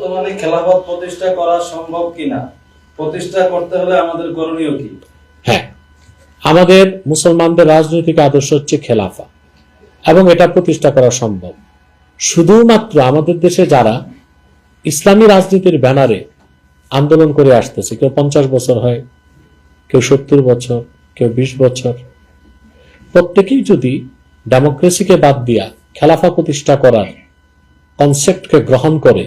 বর্তমানে খেলাফত প্রতিষ্ঠা করা সম্ভব কিনা, প্রতিষ্ঠা করতে হলে আমাদের করণীয় কি? হ্যাঁ, আমাদের মুসলমানদের রাজনৈতিক আদর্শ হচ্ছে খেলাফা, এবং এটা প্রতিষ্ঠা করা সম্ভব। শুধুমাত্র আমাদের দেশে যারা ইসলামী রাজনীতির ব্যানারে আন্দোলন করে আসতেছে, কেউ 50 বছর হয়, কেউ 70 বছর, কেউ 20 বছর, প্রত্যেকেই যদি ডেমোক্রেসিকে বাদ দিয়া খেলাফা প্রতিষ্ঠা করার কনসেপ্টকে গ্রহণ করে,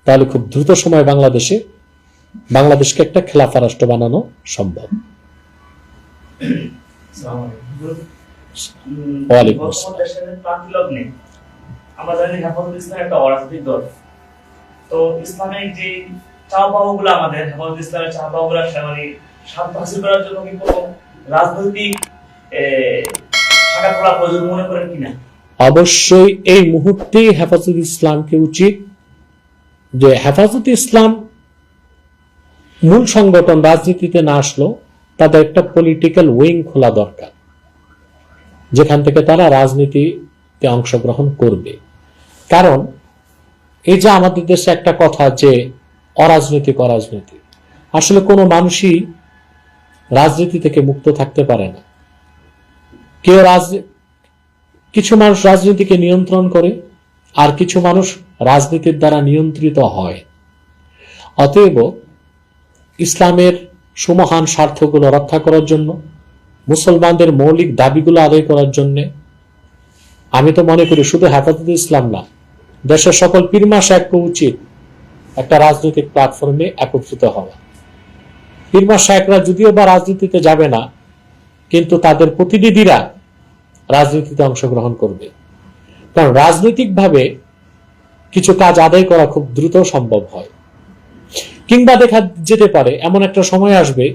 তাহলে খুব দ্রুত সময় বাংলাদেশকে একটা খেলাফা রাষ্ট্র বানানো সম্ভব। ওয়ালাইকুম আসসালাম। আমরা জানি হেফাজত ইসলাম একটা অরাজনৈতিক দল। তো ইসলামিক যে চাওয়া-পাওয়াগুলো, আমাদের হেফাজত ইসলামের চাওয়া-পাওয়াগুলো মানে স্বার্থ হাসিল করার জন্য কি কোনো রাজনৈতিক শাখা খোলা প্রয়োজন মনে করেন কিনা? অবশ্যই এই মুহূর্তে হেফাজত ইসলামকে উচিত যে হেফাজত ইসলাম মূল সংগঠন রাজনীতিতে না আসলো, তাদের একটা পলিটিক্যাল উইং খোলা দরকার, যেখান থেকে তারা রাজনীতিতে অংশগ্রহণ করবে। কারণ এই যে আমাদের দেশে একটা কথা যে অরাজনৈতিক, আসলে কোনো মানুষই রাজনীতি থেকে মুক্ত থাকতে পারে না। কিছু মানুষ রাজনীতিকে নিয়ন্ত্রণ করে, আর কিছু মানুষ রাজনীতির দ্বারা নিয়ন্ত্রিত হয়। অতএব ইসলামের সুমহান স্বার্থগুলো রক্ষা করার জন্য, মুসলমানদের মৌলিক দাবিগুলো আদায় করার জন্য, আমি তো মনে করি শুধু হেফাজত ইসলাম না, দেশের সকল পীর মাশায়েখকে উচিত একটা রাজনৈতিক প্ল্যাটফর্মে একত্রিত হওয়া। পীর মাশায়েখরা যদিও বা রাজনীতিতে যাবে না, কিন্তু তাদের প্রতিনিধিরা রাজনীতিতে অংশগ্রহণ করবে। কারণ রাজনৈতিকভাবে কিছু কাজ আদায় করা খুব দ্রুত সম্ভব হয়। কিংবা দেখা যেতে পারে এমন একটা সময় আসবে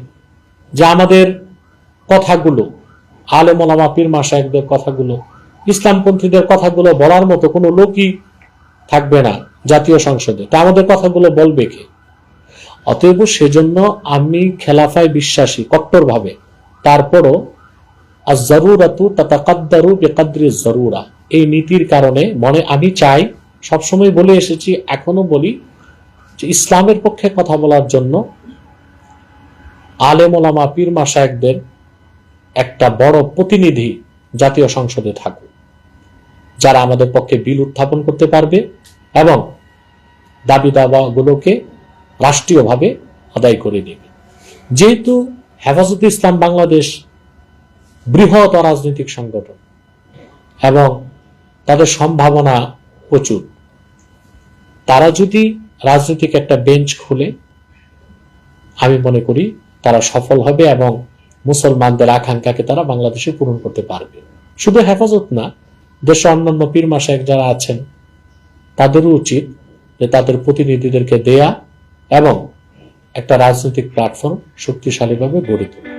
যে আমাদের কথাগুলো, আলেম ওলামা পীর মাশায়েখদের কথাগুলো, ইসলামপন্থীদের কথাগুলো বলার মতো কোনো লোকই থাকবে না জাতীয় সংসদে। তা আমাদের কথাগুলো বলবে কে? অতএব সেজন্য আমি খেলাফায় বিশ্বাসী কট্টরভাবে। তারপরও আজ-জারুরাতু তাতাকাদ্দারু বিকদরি জারুরা, এই নীতির কারণে আমি চাই, সবসময় বলে এসেছি, এখনো বলি, যে ইসলামের পক্ষে কথা বলার জন্য আলেম ওলামা পীর মাশায়েখদের একটা বড় প্রতিনিধি জাতীয় সংসদে থাকুক, যারা আমাদের পক্ষে বিল উত্থাপন করতে পারবে এবং দাবি দাওয়াগুলোকে রাষ্ট্রীয়ভাবে আদায় করে নেবে। যেহেতু হেফাজতে ইসলাম বাংলাদেশ বৃহৎ রাজনৈতিক সংগঠন এবং তাদের সম্ভাবনা প্রচুর, তারা যদি রাজনৈতিক একটা বেঞ্চ খুলে, আমি মনে করি তারা সফল হবে এবং মুসলমানদের আকাঙ্ক্ষাকে তারা বাংলাদেশে পূরণ করতে পারবে। শুধু হেফাজত না, দেশে অন্যান্য পীর মাশায়েখ যারা আছেন তাদেরও উচিত যে তাদের প্রতিনিধিদেরকে দেয়া এবং একটা রাজনৈতিক প্ল্যাটফর্ম শক্তিশালীভাবে গড়ে তোলা।